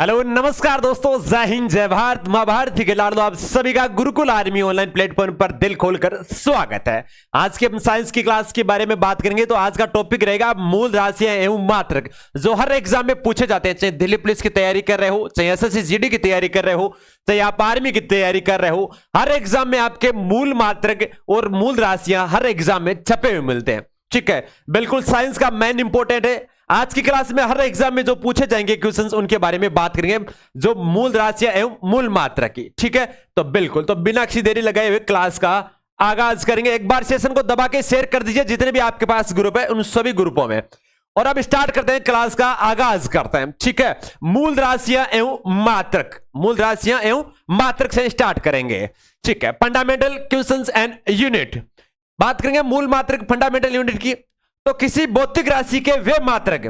Hello नमस्कार दोस्तों, जय हिंद जय भारत। मां भारती के लाडलो आप सभी का गुरुकुल आर्मी ऑनलाइन प्लेटफॉर्म पर दिल खोलकर स्वागत है। आज के हम साइंस की क्लास के बारे में बात करेंगे। तो आज का टॉपिक रहेगा मूल राशियां एवं मात्रक, जो हर एग्जाम में पूछे जाते हैं। चाहे दिल्ली पुलिस की तैयारी कर रहे हो, चाहे एसएससी जीडी की तैयारी कर रहे हो, चाहे आप आर्मी की तैयारी कर रहे हो, हर एग्जाम में आपके मूल मात्रक और मूल राशियां हर एग्जाम में छपे हुए मिलते हैं। ठीक है, बिल्कुल साइंस का मेन इंपॉर्टेंट है। आज की क्लास में हर एग्जाम में जो पूछे जाएंगे क्वेश्चंस, उनके बारे में बात करेंगे, जो मूल राशियां एवं मूल मात्रा की। ठीक है, तो बिल्कुल, तो बिना किसी देरी लगाए हुए क्लास का आगाज करेंगे। एक बार सेशन को दबा के शेयर कर दीजिए जितने भी आपके पास ग्रुप है, उन सभी ग्रुपों में। और अब स्टार्ट करते हैं, क्लास का आगाज करते हैं। ठीक है, मूल राशियां एवं मात्रक, मूल राशियां एवं मात्रक से स्टार्ट करेंगे। ठीक है, फंडामेंटल क्वेश्चंस एंड यूनिट बात करेंगे। मूल मात्रक फंडामेंटल यूनिट की, तो किसी भौतिक राशि के वे मात्रक,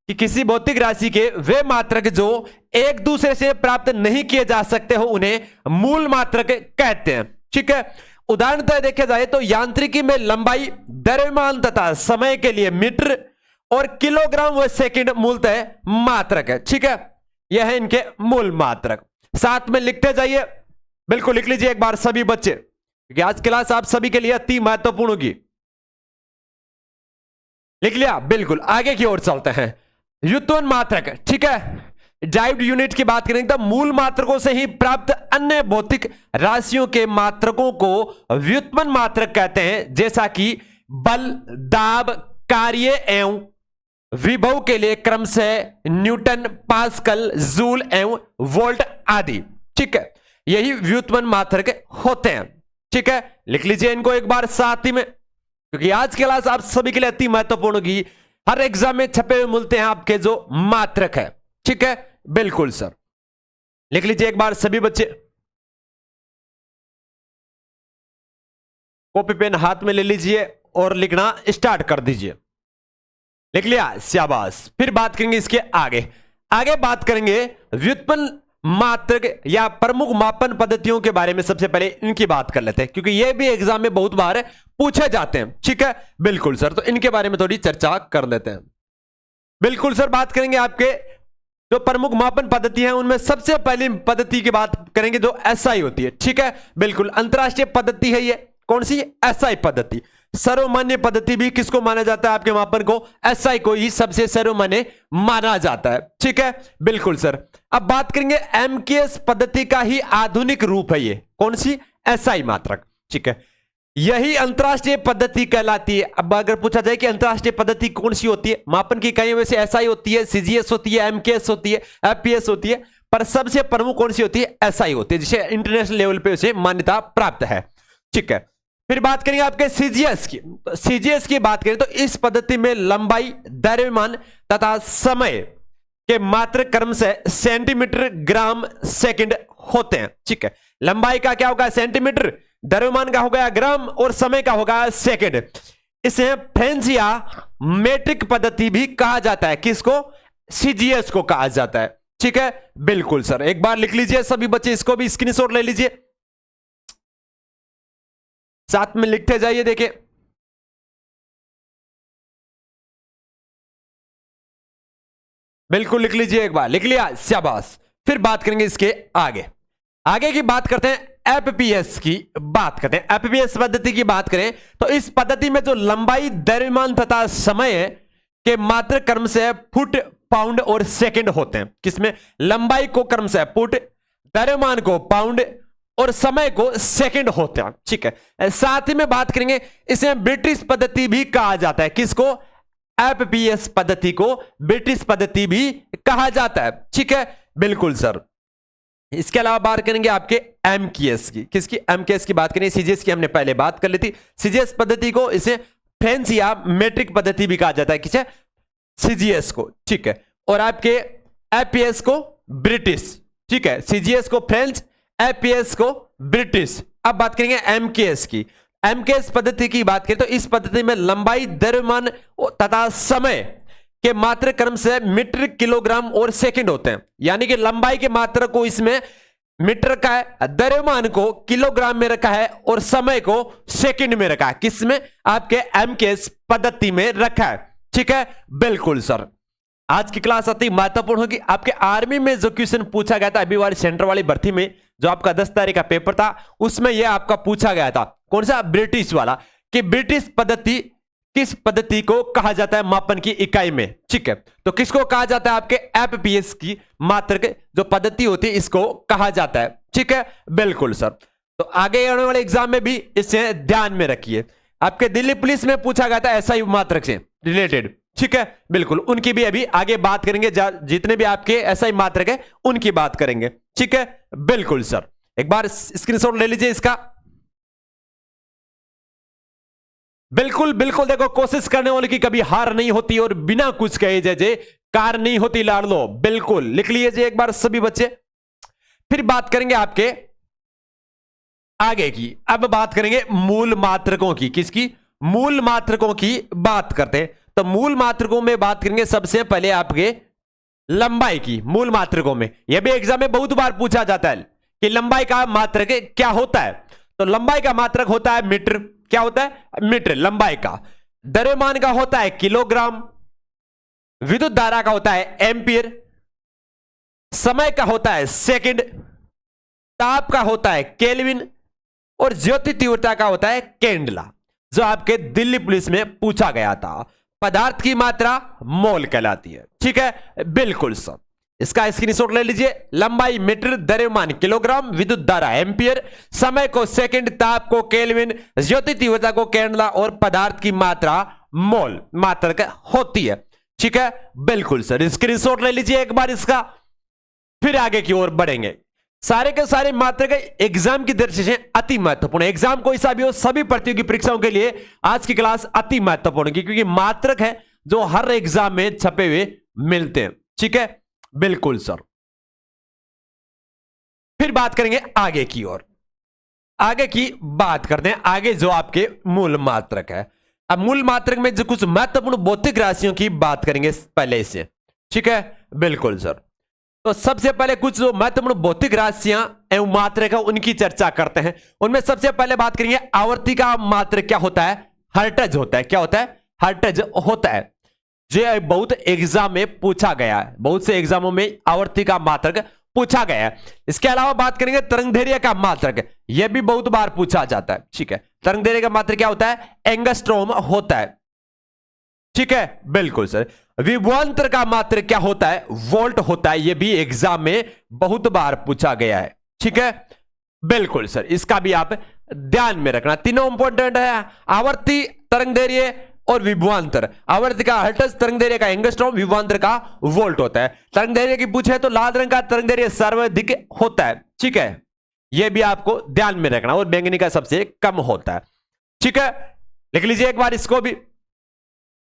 कि किसी भौतिक राशि के वे मात्रक जो एक दूसरे से प्राप्त नहीं किए जा सकते हो, उन्हें मूल मात्रक कहते हैं। ठीक है, उदाहरणतः देखा जाए तो यांत्रिकी में लंबाई, द्रव्यमान तथा समय के लिए मीटर और किलोग्राम व सेकंड मूलतः मात्रक है। ठीक है, यह है इनके मूल मात्रक। साथ में लिखते जाइए, बिल्कुल लिख लीजिए एक बार सभी बच्चे, क्योंकि आज क्लास आप सभी के लिए अति महत्वपूर्ण होगी। लिख लिया? बिल्कुल, आगे की ओर चलते हैं। व्युत्पन्न मात्रक, ठीक है, डाइव्ड यूनिट की बात करेंगे तो मूल मात्रकों से ही प्राप्त अन्य भौतिक राशियों के मात्रकों को व्युत्पन्न मात्रक कहते हैं। जैसा कि बल, दाब, कार्य एवं विभव के लिए क्रमशः न्यूटन, पास्कल, जूल एवं वोल्ट आदि। ठीक है, यही व्युत्पन्न मात्रक होते हैं। ठीक है, लिख लीजिए इनको एक बार साथ ही में, क्योंकि आज की क्लास आप सभी के लिए अति महत्वपूर्ण होगी। हर एग्जाम में छपे हुए मिलते हैं आपके जो मात्रक है। ठीक है, बिल्कुल सर, लिख लीजिए एक बार सभी बच्चे, कॉपी पेन हाथ में ले लीजिए और लिखना स्टार्ट कर दीजिए। लिख लिया? शाबाश। फिर बात करेंगे इसके आगे, बात करेंगे व्युत्पन्न मात्रक या प्रमुख मापन पद्धतियों के बारे में। सबसे पहले इनकी बात कर लेते हैं, क्योंकि ये भी एग्जाम में बहुत बार पूछे जाते हैं। ठीक है, बिल्कुल सर, तो इनके बारे में थोड़ी चर्चा कर लेते हैं। बिल्कुल सर, बात करेंगे आपके जो प्रमुख मापन पद्धति है, उनमें सबसे पहली पद्धति की बात करेंगे जो एसआई होती है। ठीक है, बिल्कुल अंतरराष्ट्रीय पद्धति है ये। कौन सी? एसआई पद्धति। सर्वमान्य पद्धति भी किसको माना जाता है? आपके मापन को एसआई को ही सबसे सर्वमान्य माना जाता है। ठीक है, बिल्कुल सर। अब बात करेंगे एमकेएस पद्धति का ही आधुनिक रूप है ये। कौन सी? एसआई मात्रक। ठीक है, यही अंतरराष्ट्रीय पद्धति कहलाती है। अब अगर पूछा जाए कि अंतरराष्ट्रीय पद्धति कौन सी होती है, मापन की इकाइयों में से एसआई होती है, सीजीएस होती है, एमकेएस होती है, एफपीएस होती है, पर सबसे प्रमुख कौन सी होती है? एसआई होती है, जिसे इंटरनेशनल लेवल पे उसे मान्यता प्राप्त है। ठीक है, फिर बात करेंगे आपके सीजीएस की। तो सीजीएस की बात करें तो इस पद्धति में लंबाई, द्रव्यमान तथा समय के मात्रक क्रमशः सेंटीमीटर, ग्राम, सेकंड होते हैं। ठीक है, लंबाई का क्या होगा? सेंटीमीटर, द्रव्यमान का होगा ग्राम और समय का होगा सेकंड। इसे फ्रेंच या मेट्रिक पद्धति भी कहा जाता है। किसको? सीजीएस को कहा जाता है। ठीक है, बिल्कुल सर, एक बार लिख लीजिए सभी बच्चे, इसको भी स्क्रीनशॉट ले लीजिए, साथ में लिखते जाइए। देखिए, बिल्कुल लिख लीजिए एक बार, लिख लिया? शाबाश। फिर बात करेंगे इसके आगे की बात करते हैं। एफपीएस की बात करते हैं। एफपीएस पद्धति की बात करें तो इस पद्धति में जो लंबाई, द्रव्यमान तथा समय के मात्रक क्रमशः फुट, पाउंड और सेकंड होते हैं। किसमें? लंबाई को क्रमशः फुट, द्रव्यमान को पाउंड और समय को सेकंड होते हैं। ठीक है, साथ ही में बात करेंगे, इसे ब्रिटिश पद्धति भी कहा जाता है। किसको? एफपीएस पद्धति को ब्रिटिश पद्धति भी कहा जाता है। ठीक है, बिल्कुल सर। इसके अलावा बात करेंगे आपके एमकेएस की। किसकी? एमकेएस की बात करें। सीजीएस की हमने पहले बात कर ली थी। सीजीएस पद्धति को इसे फ्रेंच या मेट्रिक पद्धति भी कहा जाता है। किसे? सीजीएस को। ठीक है, और आपके एफपीएस को ब्रिटिश। ठीक है, सीजीएस को फ्रेंच, एफपीएस को ब्रिटिश। अब बात करेंगे एमकेएस की। एमकेएस पद्धति की बात करें तो इस पद्धति में लंबाई, द्रव्यमान तथा समय के मात्रक क्रमशः मीटर, किलोग्राम और सेकंड होते हैं। यानी कि लंबाई के मात्रक को इसमें मीटर का है, द्रव्यमान को किलोग्राम में रखा है और समय को सेकंड में रखा है। किसमें? आपके एमकेएस पद्धति में रखा है। ठीक है, बिल्कुल सर। आज की क्लास अति महत्वपूर्ण होगी। आपके आर्मी में जो क्वेश्चन पूछा गया था अभी वाली सेंटर वाली भर्ती में, जो आपका 10 तारीख का पेपर था, उसमें यह आपका पूछा गया था कौन सा, ब्रिटिश वाला, कि ब्रिटिश पद्धति किस पद्धति को कहा जाता है मापन की इकाई में। ठीक है, तो किसको कहा जाता है, आपके एफपीएस की मात्रक जो पद्धति होती है इसको कहा जाता है। ठीक है, बिल्कुल सर। तो आगे आने वाले एग्जाम में भी इसे ध्यान में रखिए। आपके दिल्ली पुलिस में पूछा गया था एसआई मात्रक से रिलेटेड। ठीक है, बिल्कुल, उनकी भी अभी आगे बात करेंगे, जितने भी आपके एसआई मात्रक है उनकी बात करेंगे। ठीक है, बिल्कुल सर, एक बार स्क्रीनशॉट ले लीजिए इसका। बिल्कुल बिल्कुल, देखो कोशिश करने वालों की कभी हार नहीं होती और बिना कुछ कहे जय कार नहीं होती लाड़ लो। बिल्कुल लिख लीजिए एक बार सभी बच्चे। फिर बात करेंगे आपके आगे की। अब बात करेंगे मूल मात्रकों की। किसकी? मूल मात्रकों की बात करते हैं। तो मूल मात्रकों में बात करेंगे सबसे पहले आपके लंबाई की। मूल मात्रकों में यह भी एग्जाम में बहुत बार पूछा जाता है कि लंबाई का मात्रक क्या होता है। तो लंबाई का मात्रक होता है मीटर। क्या होता है? मीटर लंबाई का। द्रव्यमान का होता है किलोग्राम। विद्युत धारा का होता है एम्पियर। समय का होता है सेकंड। ताप का होता है केल्विन। और ज्योति तीव्रता का होता है कैंडला, जो आपके दिल्ली पुलिस में पूछा गया था। पदार्थ की मात्रा मोल कहलाती है। ठीक है, बिल्कुल सर, इसका स्क्रीनशॉट ले लीजिए। लंबाई मीटर, द्रव्यमान किलोग्राम, विद्युत धारा एम्पियर, समय को सेकंड, ताप को केल्विन, ज्योति तीव्रता को कैंडला और पदार्थ की मात्रा मोल मात्रक होती है। ठीक है, बिल्कुल सर, स्क्रीनशॉट ले लीजिए एक बार इसका। फिर आगे की ओर बढ़ेंगे। सारे के सारे मात्रक एग्जाम की दृष्टि से अति महत्वपूर्ण है। एग्जाम कोई सा भी हो, सभी प्रतियोगी परीक्षाओं के लिए आज की क्लास अति महत्वपूर्ण है, क्योंकि मात्रक है जो हर एग्जाम में छपे हुए मिलते हैं। ठीक है, बिल्कुल सर। फिर बात करेंगे आगे की ओर। आगे की बात करते हैं। आगे जो आपके मूल मात्रक है। अब मूल मात्रक में जो कुछ महत्वपूर्ण भौतिक राशियों की बात करेंगे पहले से। ठीक है, बिल्कुल सर। तो सबसे पहले कुछ जो महत्वपूर्ण भौतिक राशियां एवं मात्रक है उनकी चर्चा करते हैं। उनमें सबसे पहले बात करेंगे आवर्ती का मात्रक क्या होता है? हर्ट्ज होता है। क्या होता है? हर्ट्ज होता है। जो बहुत एग्जाम में पूछा गया है, बहुत से एग्जामों में आवर्ती का मात्रक पूछा गया है। इसके अलावा बात करेंगे तरंगदैर्घ्य का मात्रक, यह भी बहुत बार पूछा जाता है। ठीक है, तरंगदैर्घ्य का मात्रक क्या होता है? एंगस्ट्रॉम होता है। ठीक है, बिल्कुल सर। विभवांतर का मात्रक क्या होता है? वोल्ट होता है। यह भी एग्जाम में बहुत बार पूछा गया है। ठीक है, बिल्कुल सर, इसका भी आप ध्यान में रखना। तीनों इंपॉर्टेंट है, आवर्ती, तरंगदैर्घ्य और विभवांतर। आवर्ती का हर्ट्ज, तरंगदैर्घ्य का एंगस्ट्रॉम, विभवांतर का वोल्ट होता है। तरंगदैर्घ्य की पूछे तो लाल रंग का तरंगदैर्घ्य सर्वाधिक होता है। ठीक है, यह भी आपको ध्यान में रखना, और बैंगनी का सबसे कम होता है। ठीक है, लिख लीजिए एक बार इसको भी।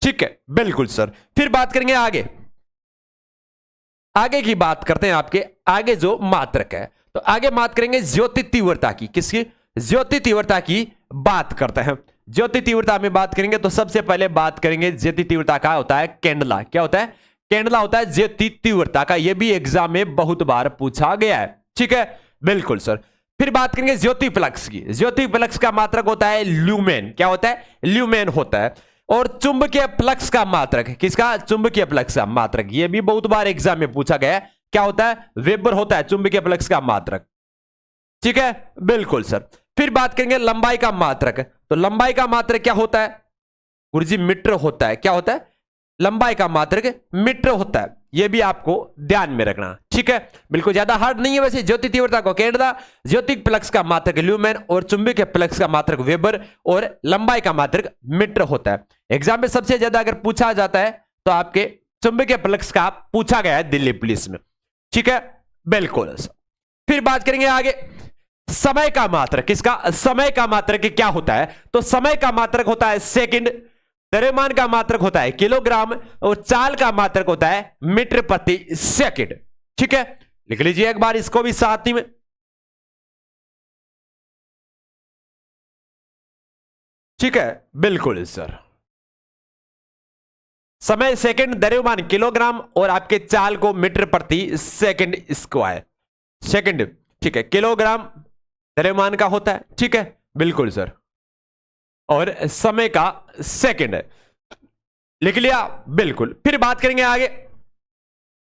ठीक है, बिल्कुल सर। फिर बात करेंगे आगे। आगे की बात करते हैं आपके आगे जो मात्रक है। तो आगे बात करेंगे ज्योति तीव्रता की। किसकी? ज्योति तीव्रता की बात करते हैं। ज्योति तीव्रता में बात करेंगे तो सबसे पहले बात करेंगे ज्योति तीव्रता का होता है कैंडला। क्या होता है? कैंडला होता है ज्योति तीव्रता का। यह भी एग्जाम में बहुत बार पूछा गया है। ठीक है, बिल्कुल सर। फिर बात करेंगे ज्योति फ्लक्स की। ज्योति फ्लक्स का मात्रक होता है ल्यूमेन। क्या होता है? ल्यूमेन होता है। और चुंबकीय फ्लक्स का मात्रक, किसका? चुंबकीय फ्लक्स का मात्रक, यह भी बहुत बार एग्जाम में पूछा गया है। क्या होता है? वेबर होता है चुंबकीय फ्लक्स का मात्रक। ठीक है, बिल्कुल सर। फिर बात करेंगे लंबाई का मात्रक। तो लंबाई का मात्रक क्या होता है? गुरुजी मीटर होता है। क्या होता है? लंबाई का मात्रक मीटर होता है। यह भी आपको ध्यान में रखना। ठीक है, बिल्कुल ज्यादा हार्ड नहीं है वैसे। ज्योति तीव्रता को कैंडला, ज्योति फ्लक्स का मात्रक ल्यूमेन और चुंबकीय फ्लक्स का मात्रक वेबर और लंबाई का मात्रक मीटर होता है। एग्जाम में सबसे ज्यादा अगर पूछा जाता है तो आपके चुंबकीय फ्लक्स का पूछा गया है दिल्ली पुलिस में। ठीक है, बिल्कुल। फिर बात करेंगे आगे समय का मात्रक। किसका? समय का मात्रक क्या होता है? तो समय का मात्रक होता है सेकंड। द्रव्यमान का मात्रक होता है किलोग्राम और चाल का मात्रक होता है मीटर प्रति सेकंड। ठीक है, लिख लीजिए एक बार इसको भी साथ ही में। ठीक है, बिल्कुल सर। समय सेकंड, द्रव्यमान किलोग्राम और आपके चाल को मीटर प्रति सेकंड स्क्वायर सेकंड। ठीक है, किलोग्राम द्रव्यमान का होता है। ठीक है, बिल्कुल सर। और समय का सेकंड है। लिख लिया? बिल्कुल। फिर बात करेंगे आगे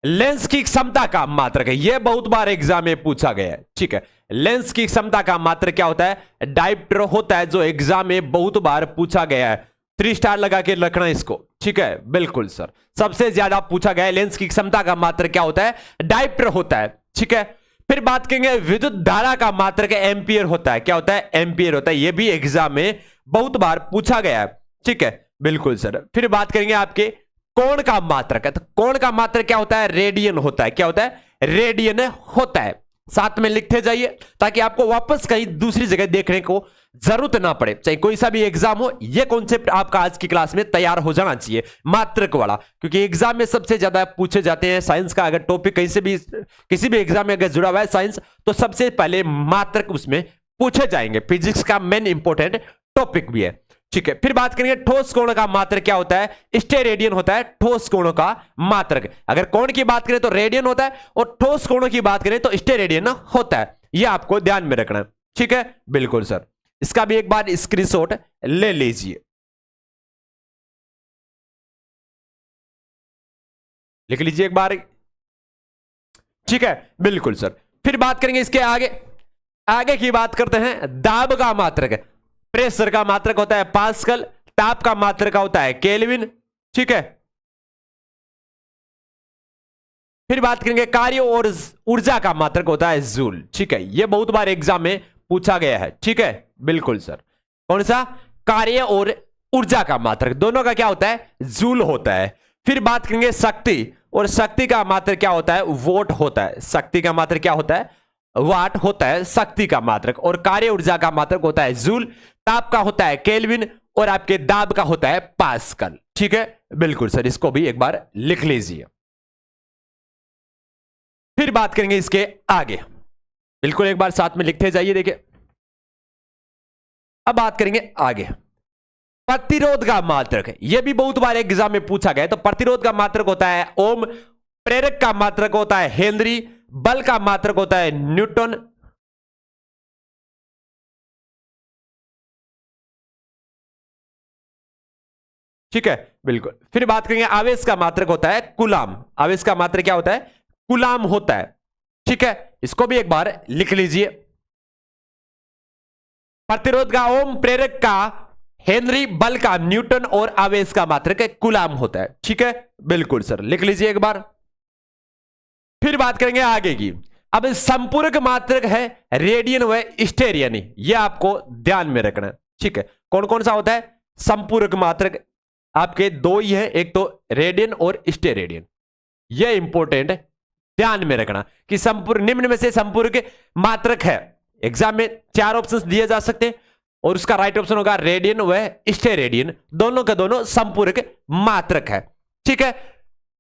लेंस की क्षमता का मात्रक है। यह बहुत बार एग्जाम में पूछा गया है, ठीक है। लेंस की क्षमता का मात्रक क्या होता है? डायप्टर होता है, जो एग्जाम में बहुत बार पूछा गया है। 3 स्टार लगा के रखना इसको, ठीक है। बिल्कुल सर, सबसे ज्यादा पूछा गया है लेंस की क्षमता का मात्रक क्या होता है? डायप्टर होता है, ठीक है। फिर बात करेंगे विद्युत धारा का मात्रक एम्पियर होता है। क्या होता है? एम्पियर होता है। यह भी एग्जाम में बहुत बार पूछा गया है, ठीक है। बिल्कुल सर। फिर बात करेंगे आपके कोण का मात्रक है, तो कोण का मात्रक क्या होता है? रेडियन होता है। क्या होता है? रेडियन होता है। साथ में लिखते जाइए ताकि आपको वापस कहीं दूसरी जगह देखने को जरूरत ना पड़े। चाहे कोई सा भी एग्जाम हो, यह कॉन्सेप्ट आपका आज की क्लास में तैयार हो जाना चाहिए, मात्रक वाला, क्योंकि एग्जाम में सबसे ज्यादा पूछे जाते हैं। साइंस का अगर टॉपिक कहीं से भी किसी भी एग्जाम में अगर जुड़ा हुआ है साइंस, तो सबसे पहले मात्रक उसमें पूछे जाएंगे। फिजिक्स का मेन इंपॉर्टेंट टॉपिक भी है, ठीक है। फिर बात करेंगे ठोस कोण का मात्रक क्या होता है? स्टेरेडियन होता है ठोस कोणों का मात्रक। अगर कोण की बात करें तो रेडियन होता है, और ठोस कोणों की बात करें तो स्टेरेडियन होता है। यह आपको ध्यान में रखना है, ठीक है। बिल्कुल सर, इसका भी एक बार स्क्रीनशॉट ले लीजिए, लिख लीजिए एक बार, ठीक है। बिल्कुल सर। फिर बात करेंगे इसके आगे, आगे की बात करते हैं दाब का मात्रक। प्रेशर का मात्रक होता है पास्कल, ताप का मात्रक होता है केल्विन, ठीक है। फिर बात करेंगे कार्य और ऊर्जा का मात्रक होता है जूल, ठीक है। यह बहुत बार एग्जाम में पूछा गया है, ठीक है। बिल्कुल सर। कौन सा? कार्य और ऊर्जा का मात्रक, दोनों का क्या होता है? जूल होता है। फिर बात करेंगे शक्ति, और शक्ति का मात्रक क्या होता है? वोट होता है। शक्ति का मात्रक क्या होता है? वाट होता है शक्ति का मात्रक। और कार्य ऊर्जा का मात्रक होता है जूल, ताप का होता है केल्विन, और आपके दाब का होता है पास्कल, ठीक है। बिल्कुल सर, इसको भी एक बार लिख लीजिए। फिर बात करेंगे इसके आगे, बिल्कुल एक बार साथ में लिखते जाइए। देखिए, अब बात करेंगे आगे प्रतिरोध का मात्रक है। यह भी बहुत बार एग्जाम में पूछा गया है। तो प्रतिरोध का मात्रक होता है ओम, प्रेरक का मात्रक होता है हेनरी, बल का मात्रक होता है न्यूटन, ठीक है। बिल्कुल। फिर बात करेंगे आवेश का मात्रक होता है कूलाम। आवेश का मात्रक क्या होता है? कूलाम होता है, ठीक है। इसको भी एक बार लिख लीजिए। प्रतिरोध का ओम, प्रेरक का हेनरी, बल का न्यूटन, और आवेश का मात्रक कूलाम होता है, ठीक है। बिल्कुल सर, लिख लीजिए एक बार। फिर बात करेंगे आगे की। अब संपूरक मात्रक है रेडियन व स्टेरियन, यह आपको ध्यान में रखना है, ठीक है। कौन कौन सा होता है संपूरक मात्रक? आपके दो ही है, एक तो रेडियन और स्टेरेडियन। यह इंपॉर्टेंट है, ध्यान में रखना कि संपूर्ण निम्न में से संपूरक मात्रक है। एग्जाम में 4 ऑप्शंस दिए जा सकते हैं, और उसका राइट ऑप्शन होगा रेडियन व स्टेरेडियन, दोनों के दोनों संपूरक मात्रक है, ठीक है।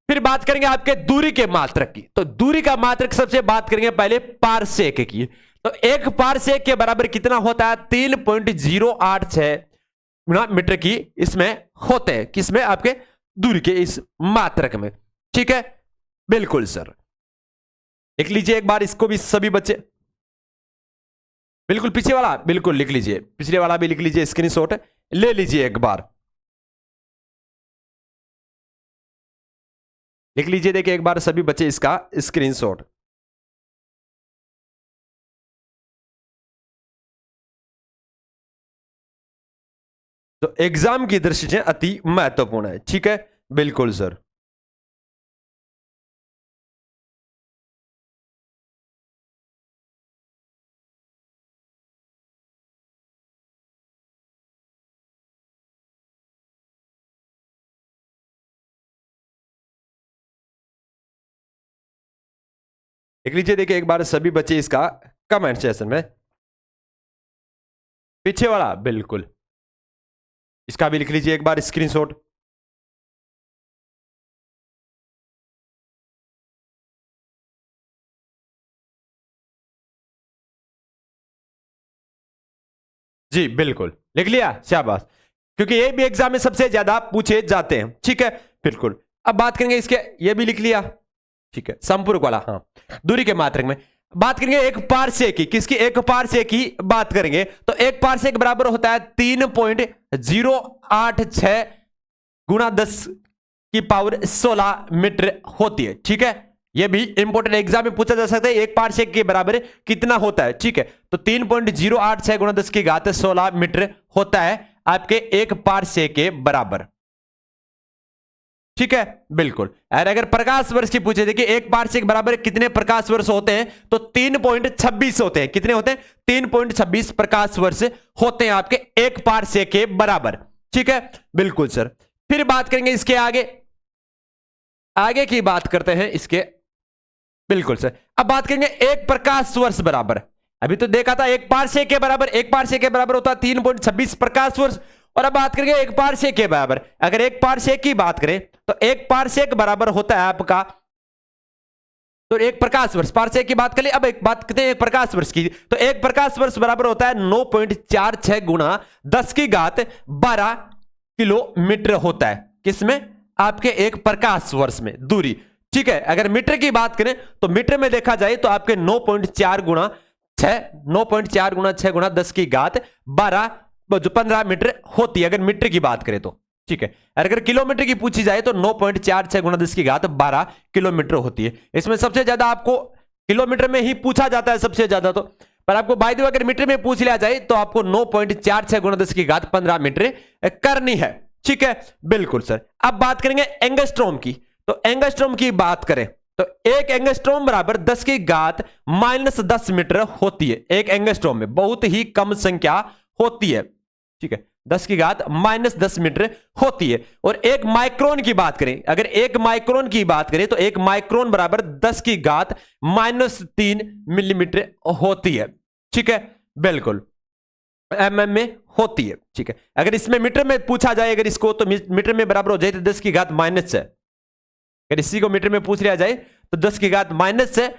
फिर बात करेंगे आपके दूरी के मात्रक की। तो दूरी का मात्रक सबसे बात करेंगे पहले पारसेक की। तो एक पारसेक के बराबर कितना होता है? 3.086 मीटर की इसमें होते हैं, किसमें? आपके दूरी के इस मात्रक में, ठीक है। बिल्कुल सर, लिख लीजिए एक बार इसको भी सभी बच्चे। बिल्कुल पीछे वाला बिल्कुल लिख लीजिए, पिछले वाला भी लिख लीजिए, स्क्रीनशॉट ले लीजिए एक बार, लिख लीजिए। देखिए एक बार सभी बच्चे इसका स्क्रीनशॉट। तो एग्जाम की दृष्टि से अति महत्वपूर्ण है, ठीक है। बिल्कुल सर। लिख लीजिए, देखिए एक बार सभी बच्चे इसका कमेंट सेक्शन में। पीछे वाला बिल्कुल, इसका भी लिख लीजिए एक बार स्क्रीनशॉट। जी बिल्कुल, लिख लिया, शाबाश। क्योंकि ये भी एग्जाम में सबसे ज्यादा पूछे जाते हैं, ठीक है। बिल्कुल। अब बात करेंगे इसके, ये भी लिख लिया, ठीक है। संपूरक वाला, हाँ, दूरी के मात्रक में बात करेंगे एक पारसेक की। किसकी? एक पारसेक की बात करेंगे। तो एक पारसेक बराबर होता है 3.086 गुणा 10 की पावर 16 मीटर होती है, ठीक है। ये भी इंपॉर्टेंट एग्जाम में पूछा जा सकता है, एक पारसेक के बराबर कितना होता है। ठीक है, तो 3.086 गुणा 10 की घात 16 मीटर होता है आपके एक पारसेक के बराबर। ठीक है, बिल्कुल। और अगर प्रकाश वर्ष की पूछे, देखिए एक पारसेक बराबर कितने प्रकाश वर्ष होते हैं, तो 3.26 होते हैं। कितने होते हैं? 3.26 प्रकाश वर्ष होते हैं आपके एक पारसेक के बराबर। ठीक है, बिल्कुल सर। फिर बात करेंगे इसके आगे की बात करते हैं इसके, बिल्कुल सर। अब बात करेंगे एक प्रकाश वर्ष बराबर, अभी तो देखा था एक पारसेक के बराबर, एक पारसेक के बराबर होता है 3.26 प्रकाश वर्ष। और अब बात करेंगे एक पारसेक के बराबर, अगर एक पारसेक की बात करें तो एक पारसेक बराबर होता है आपका, तो एक प्रकाश वर्ष, पारसेक की बात करें, अब एक बात करते हैं एक प्रकाश वर्ष की, तो एक प्रकाश वर्ष बराबर होता है 9.46 गुणा 10 की घात 12 किलोमीटर होता है। किसमें? आपके एक प्रकाश वर्ष में दूरी। ठीक है, अगर मीटर की बात करें तो मीटर में देखा जाए तो आपके 9.4 गुणा 6 गुणा 10 की घात 12 जो 15 मीटर होती है, अगर मीटर की बात करें तो। ठीक है, अगर किलोमीटर की पूछी जाए तो 9.46 गुणा 10 की घात 12 किलोमीटर होती है। इसमें सबसे ज्यादा आपको किलोमीटर में ही पूछा जाता है सबसे ज्यादा, तो पर आपको बाय द वे अगर मीटर में पूछ लिया जाए तो आपको 9.46 गुणा 10 की घात 15 मीटर करनी है। ठीक है, बिल्कुल सर। अब बात करेंगे एंगस्ट्रॉम की, तो एंगस्ट्रॉम की बात करें तो एक एंगस्ट्रॉम बराबर 10 की घात -10 मीटर होती है। एक एंगस्ट्रॉम में बहुत ही कम संख्या होती है। ठीक है, 10 की घात -10 मीटर होती है। और एक माइक्रोन की बात करें, अगर एक माइक्रोन की बात करें तो एक माइक्रोन बराबर 10 की घात -3 मिलीमीटर होती है। ठीक है, बिल्कुल, mm में होती है। ठीक है, अगर इसमें मीटर में पूछा जाए अगर इसको, तो मीटर में बराबर हो जाए तो 10 की घात -6। अगर इसी को मीटर में पूछ लिया जाए तो 10 की घात -6,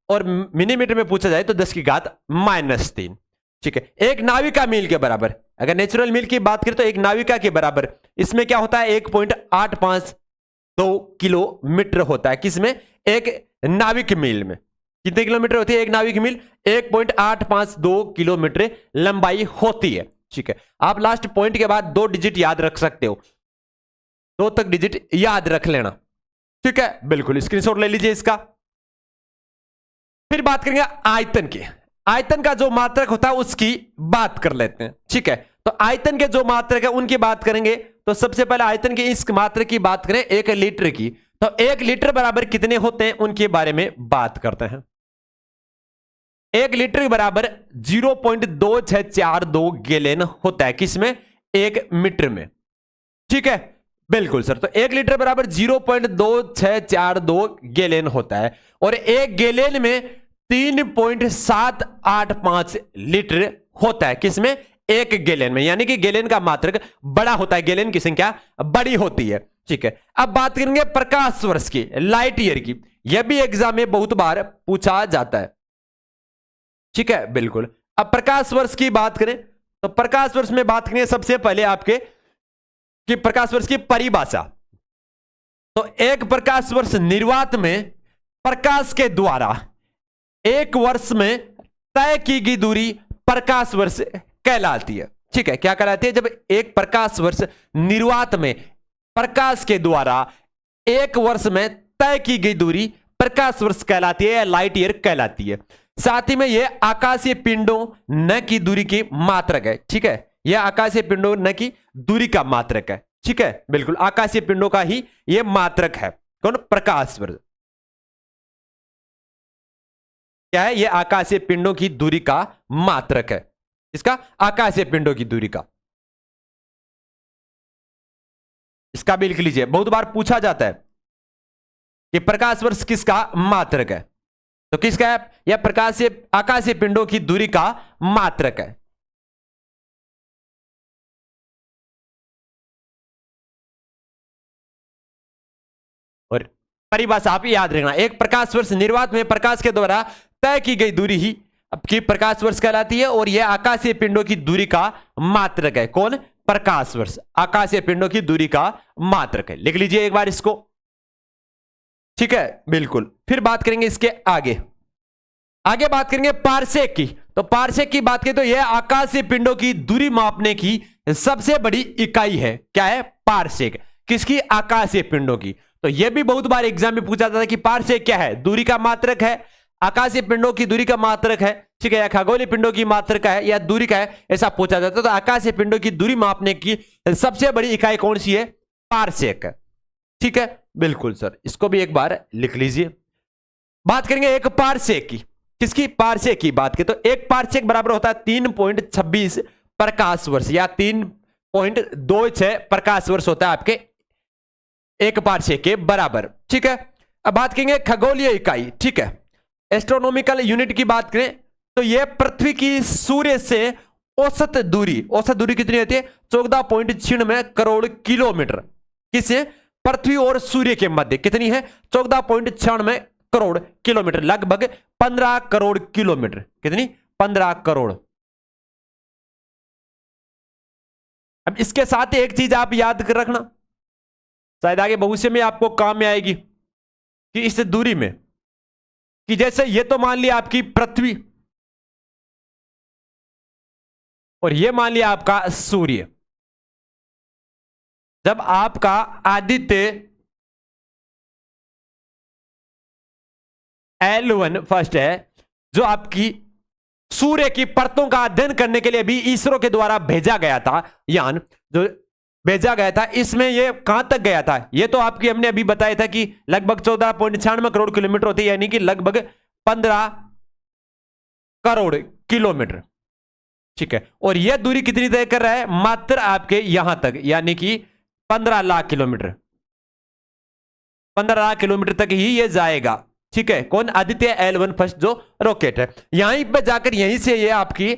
और मिलीमीटर में पूछा जाए तो 10 की घात -3। ठीक है, एक नाविका मील के बराबर, अगर नेचुरल मील की बात करें तो एक नाविका के बराबर, इसमें क्या होता है 1.852 किलोमीटर होता है। किसमें? एक नाविक मील में कितने किलोमीटर होती है एक नाविक मील? 1.852 किलोमीटर लंबाई होती है। ठीक है, आप लास्ट पॉइंट के बाद 2 डिजिट याद रख सकते हो, 2 तक डिजिट याद रख लेना। ठीक है, बिल्कुल, स्क्रीनशॉट ले लीजिए इसका। फिर बात करेंगे आयतन की, आयतन का जो मात्रक होता है उसकी बात कर लेते हैं। ठीक है, तो आयतन के जो मात्रक है उनकी बात करेंगे, तो सबसे पहले आयतन के इस मात्रक की बात करें 1 लीटर की, तो 1 लीटर बराबर कितने होते हैं उनके बारे में बात करते हैं। 1 लीटर बराबर 0.2642 गैलन होता है। किसमें? 1 मीटर में। ठीक है, बिल्कुल सर। तो 1 लीटर बराबर 0.2642 गैलन होता है, और 1 गैलन में 3.785 लीटर होता है। किसमें? 1 गैलन में, यानी कि गैलन का मात्रक बड़ा होता है, गैलन की संख्या बड़ी होती है। ठीक है, अब बात करेंगे प्रकाश वर्ष की, लाइट ईयर की, यह भी एग्जाम में बहुत बार पूछा जाता है। ठीक है, बिल्कुल। अब प्रकाश वर्ष की बात करें तो प्रकाश वर्ष में बात करें सबसे पहले आपके कि प्रकाश वर्ष की परिभाषा, तो एक प्रकाश वर्ष निर्वात में प्रकाश के द्वारा 1 वर्ष में तय की गई दूरी प्रकाश वर्ष कहलाती है। ठीक है, क्या कहलाती है? जब एक प्रकाश वर्ष निर्वात में प्रकाश के द्वारा 1 वर्ष में तय की गई दूरी प्रकाश वर्ष कहलाती है या लाइट ईयर कहलाती है। साथ ही में यह आकाशीय पिंडों न की दूरी की मात्रक है। ठीक है, यह आकाशीय पिंडों न की दूरी का मात्रक है। ठीक है, बिल्कुल, आकाशीय पिंडों का ही यह मात्रक है। कौन? प्रकाश वर्ष। क्या है? यह आकाशीय पिंडों की दूरी का मात्रक है। इसका आकाशीय पिंडों की दूरी का, इसका भी लिख लीजिए, बहुत बार पूछा जाता है कि प्रकाश वर्ष किसका मात्रक है, तो किसका है? यह आकाशीय पिंडों की दूरी का मात्रक है। और परिभाषा आप याद रखना, एक प्रकाश वर्ष निर्वात में प्रकाश के द्वारा तय की गई दूरी ही आपकी प्रकाश वर्ष कहलाती है, और यह आकाशीय पिंडों की दूरी का मात्रक है। कौन? प्रकाश वर्ष आकाशीय पिंडों की दूरी का मात्रक है। लिख लीजिए एक बार इसको। ठीक है, बिल्कुल। फिर बात करेंगे इसके आगे बात करेंगे पारसेक की, तो पारसेक की बात करें तो यह आकाशीय पिंडों की दूरी मापने की सबसे बड़ी इकाई है। क्या है? पारसेक। किसकी? आकाशीय पिंडों की। तो यह भी बहुत बार एग्जाम में पूछा जाता है कि पारसेक क्या है, दूरी का मात्रक है, आकाशीय पिंडों की दूरी का मात्रक है, ठीक है, या खगोलीय पिंडों की मात्रक का है, या दूरी का है, ऐसा पूछा जाता है। तो आकाशीय पिंडों की दूरी मापने की सबसे बड़ी इकाई कौन सी है, पारसेक, ठीक है, बिल्कुल सर, इसको भी एक बार लिख लीजिए। बात करेंगे एक पारसेक की, किसकी, पारसेक की बात की, तो एक पारसेक बराबर होता है 3.26 प्रकाश वर्ष, या 3.26 प्रकाश वर्ष होता है आपके एक पारसेक के बराबर, ठीक है। अब बात करेंगे खगोलीय इकाई, ठीक है, एस्ट्रोनॉमिकल यूनिट की बात करें तो यह पृथ्वी की सूर्य से औसत दूरी कितनी होती है, 14.96 करोड़ किलोमीटर, किसे, पृथ्वी और सूर्य के मध्य कितनी है, 14.96 करोड़ किलोमीटर, लगभग 15 करोड़ किलोमीटर, कितनी, 15 करोड़। अब इसके साथ एक चीज आप याद कर रखना, शायद आगे भविष्य में आपको काम में आएगी, कि इस दूरी में, कि जैसे ये तो मान लिया आपकी पृथ्वी और ये मान लिया आपका सूर्य, जब आपका आदित्य L1 फर्स्ट है, जो आपकी सूर्य की परतों का अध्ययन करने के लिए भी इसरो के द्वारा भेजा गया था, यान जो भेजा गया था, इसमें ये कहां तक गया था, ये तो आपकी हमने अभी बताया था कि लगभग 14.96 करोड़ किलोमीटर होती है, यानी कि लगभग 15 करोड़ किलोमीटर, ठीक है। और यह दूरी कितनी तय कर रहा है, मात्र आपके यहां तक, यानी कि 15 लाख किलोमीटर, 15 लाख किलोमीटर तक ही ये जाएगा, ठीक है, कौन, आदित्य L1 फर्स्ट जो रॉकेट है, यहीं पे जाकर यहीं से ये आपकी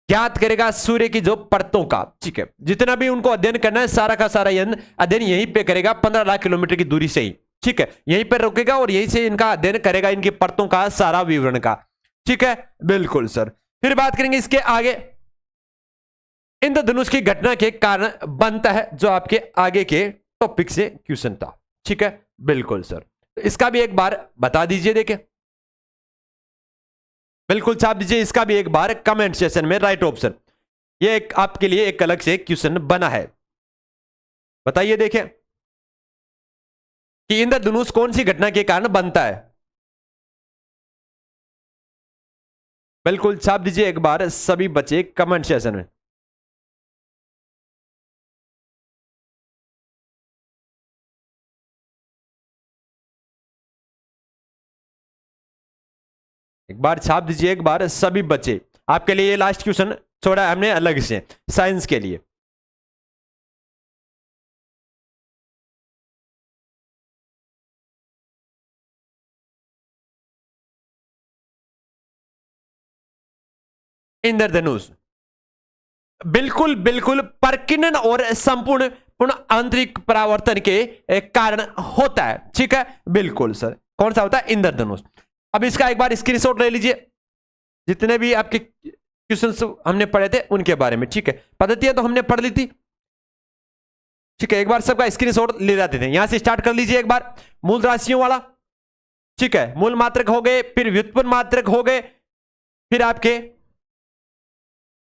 ज्ञात करेगा सूर्य की जो परतों का, ठीक है, जितना भी उनको अध्ययन करना है सारा का सारा अध्ययन यहीं पे करेगा, 15 लाख किलोमीटर की दूरी से ही, ठीक है, यहीं पर रुकेगा और यहीं से इनका अध्ययन करेगा, इनकी परतों का सारा विवरण का, ठीक है, बिल्कुल सर। फिर बात करेंगे इसके आगे, इंद्रधनुष की घटना के कारण बनता है, जो आपके आगे के टॉपिक से क्वेश्चन था, ठीक है, बिल्कुल सर, इसका भी एक बार बता दीजिए, देखें, बिल्कुल छाप दीजिए, इसका भी एक बार कमेंट सेक्शन में राइट ऑप्शन, ये एक आपके लिए एक अलग से क्वेश्चन बना है, बताइए देखें कि इंद्रधनुष कौन सी घटना के कारण बनता है, बिल्कुल छाप दीजिए एक बार सभी बच्चे कमेंट सेक्शन में। एक बार छाप दीजिए एक बार सभी बच्चे, आपके लिए ये लास्ट क्वेश्चन छोड़ा है हमने अलग से साइंस के लिए। इंद्रधनुष बिल्कुल बिल्कुल प्रकीर्णन और संपूर्ण पूर्ण आंतरिक परावर्तन के कारण होता है, ठीक है, बिल्कुल सर, कौन सा होता है, इंद्रधनुष। अब इसका एक बार स्क्रीनशॉट ले लीजिए, जितने भी आपके क्वेश्चंस हमने पढ़े थे उनके बारे में, ठीक है, पद्धतियां तो हमने पढ़ ली थी, ठीक है, एक बार सबका स्क्रीनशॉट ले जाते थे, यहां से स्टार्ट कर लीजिए एक बार, मूल राशियों वाला, ठीक है, मूल मात्रक हो गए, फिर व्युत्पन्न मात्रक हो गए, फिर आपके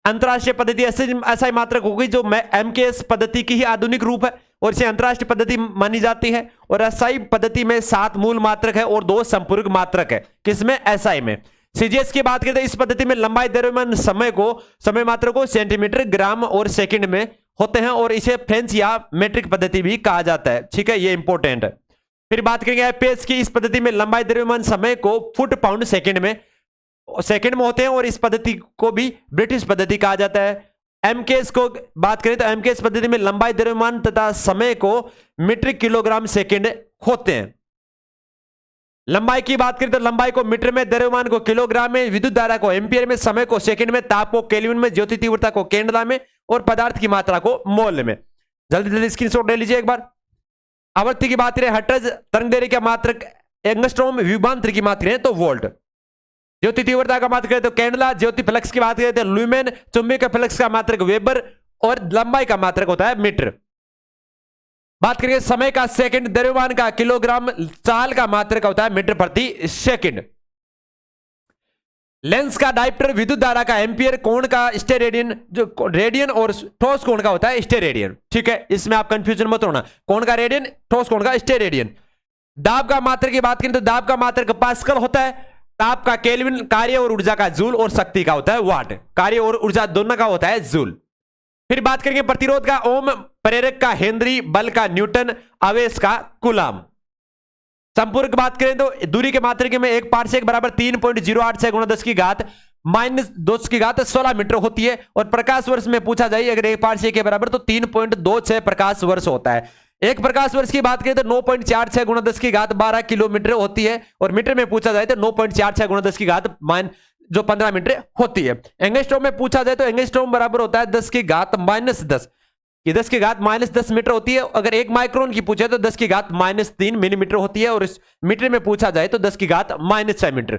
अंतरराष्ट्रीय पद्धति ऐसा मात्रक होगी जो एमकेएस पद्धति की ही आधुनिक रूप है और इसे अंतरराष्ट्रीय पद्धति मानी जाती है, और एसआई पद्धति में 7 मूल मात्रक है और 2 संपूरक मात्रक है, किसमें, एसआई में। सीजीएस की बात करें तो इस पद्धति में लंबाई द्रव्यमान समय मात्रक को सेंटीमीटर, ग्राम और सेकंड में होते हैं, और इसे फ्रेंच या मेट्रिक पद्धति भी कहा जाता है, ठीक है, ये इंपॉर्टेंट है। फिर बात करेंगे एपीएस की, इस पद्धति में लंबाई द्रव्यमान समय को फुट पाउंड सेकंड में होते हैं, और इस पद्धति को भी ब्रिटिश पद्धति कहा जाता है। एमकेएस को बात करें तो एमकेएस पद्धति में लंबाई द्रव्यमान तथा समय को मीटर किलोग्राम सेकंड होते हैं। लंबाई की बात करें तो लंबाई को मीटर में, द्रव्यमान को किलोग्राम में, विद्युत धारा को एम्पियर में, समय को सेकंड में, ताप को केल्विन में, ज्योति तीव्रता को केंद्रा में, और पदार्थ की मात्रा को मोल में। जल्दी जल्दी स्क्रीनशॉट ले लीजिए एक बार। आवृत्ति की बात करें हर्ट्ज, तरंग दैर्घ्य का मात्रक एंगस्ट्रॉम, विभवांतर की बात करें तो वोल्ट, ज्योति तीव्रता का मात्रक करें तो कैंडला, ज्योति फ्लक्स की बात करें तो ल्यूमेन, चुंबकीय फ्लक्स का मात्रक वेबर, और लंबाई का मात्रक होता है मीटर। बात करेंगे समय का सेकंड, द्रव्यमान का किलोग्राम, चाल का मात्रक होता है मीटर प्रति सेकंड। लेंस का डायप्टर विद्युत धारा का एम्पियर, कोण का स्टेरेडियन, जो रेडियन और ठोस कोण का होता है स्टेरेडियन। ठीक है, इसमें आप कंफ्यूजन मत होना, कोण का रेडियन, ठोस कोण का स्टेरेडियन। दाब का मात्रक की बात करें तो दाब का मात्रक पास्कल होता है, ताप का केल्विन, कार्य और ऊर्जा का जूल और शक्ति का होता है वाट। कार्य और ऊर्जा दोनों का होता है जूल। फिर बात करेंगे प्रतिरोध का ओम, प्रेरक का हेनरी, बल का न्यूटन, आवेश का कूलाम। संपूर्ण की बात करें तो दूरी के मात्रक में एक पारसेक बराबर 3.086 गुणा 10 की घात माइनस 2 की घात 16 मीटर होती है। और प्रकाश वर्ष में पूछा जाए अगर एक पारसेक के बराबर तो 3.26 प्रकाश वर्ष होता है। एक प्रकाश वर्ष की बात करें तो 9.46 गुणा 10 की घात 12 किलोमीटर होती है। और मीटर में पूछा जाए तो 9.46 गुणा 10 की घात जो 15 मीटर होती है। एंगस्ट्रॉम में पूछा जाए तो एंगस्ट्रॉम बराबर होता है 10 की घात -10, ये 10 की घात -10 मीटर होती है। अगर एक माइक्रोन की पूछे तो 10 की घात -3 मिलीमीटर होती है। और इस मीटर में पूछा जाए तो 10 की घात -6 मीटर।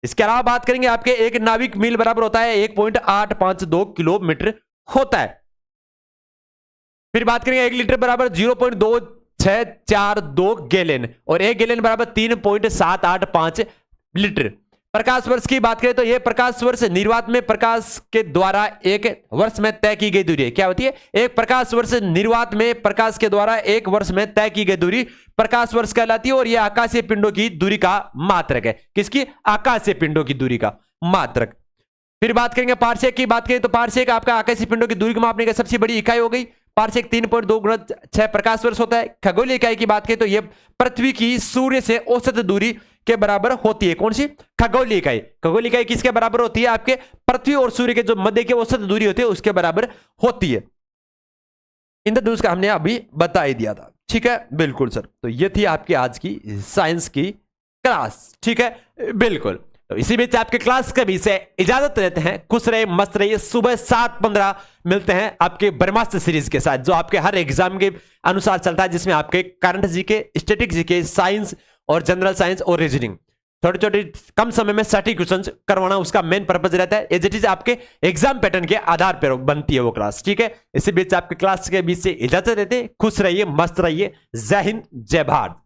इसके अलावा बात करेंगे आपके एक नाविक मील बराबर होता है 1.852 किलोमीटर होता है। फिर बात करेंगे 1 लीटर बराबर 0.2642 गैलन और 1 गैलन बराबर 3.785 लीटर। प्रकाश वर्ष की बात करें तो यह प्रकाश वर्ष निर्वात में प्रकाश के द्वारा एक वर्ष में तय की गई दूरी है। क्या होती है? एक प्रकाश वर्ष निर्वात में प्रकाश के द्वारा एक वर्ष में तय की गई दूरी प्रकाश वर्ष कहलाती है। और यह आकाशीय पिंडों की दूरी का मात्रक है। किसकी? आकाशीय पिंडों की दूरी का मात्रक। फिर बात करेंगे पारसेक की बात करें तो पारसेक आपका आकाशीय पिंडों की दूरी को मापने की सबसे बड़ी इकाई हो गई। पारसेक 3.2 गुणा 6 प्रकाश वर्ष होता है। खगोलीय इकाई की बात करें तो यह पृथ्वी की सूर्य से औसत दूरी के बराबर होती है। कौन सी? खगोलीय इकाई। खगोलीय इकाई किसके बराबर होती है? आपके पृथ्वी और सूर्य के जो मध्य की औसत दूरी होती है उसके बराबर होती है। इंद्रधनुष का हमने अभी बता ही दिया था। ठीक है, बिल्कुल सर। तो ये थी आपकी आज की साइंस की क्लास। ठीक है, बिल्कुल। तो इसी बीच आपके क्लास के बीच से इजाजत लेते हैं। खुश रहिए, मस्त रहिए। सुबह 7:15 मिलते हैं आपके ब्रह्मास्त्र सीरीज के साथ, जो आपके हर एग्जाम के अनुसार चलता है, जिसमें आपके current GK, static GK, science और जनरल साइंस और रीजनिंग छोटे छोटे कम समय में सटीक क्वेश्चन करवाना उसका मेन पर्पज रहता है। एज इट इज आपके एग्जाम पैटर्न के आधार पर बनती है वो क्लास। ठीक है, इसी बीच आपके क्लास के बीच से इजाजत देते हैं। खुश रहिए, मस्त रहिए। जय हिंद, जय भारत।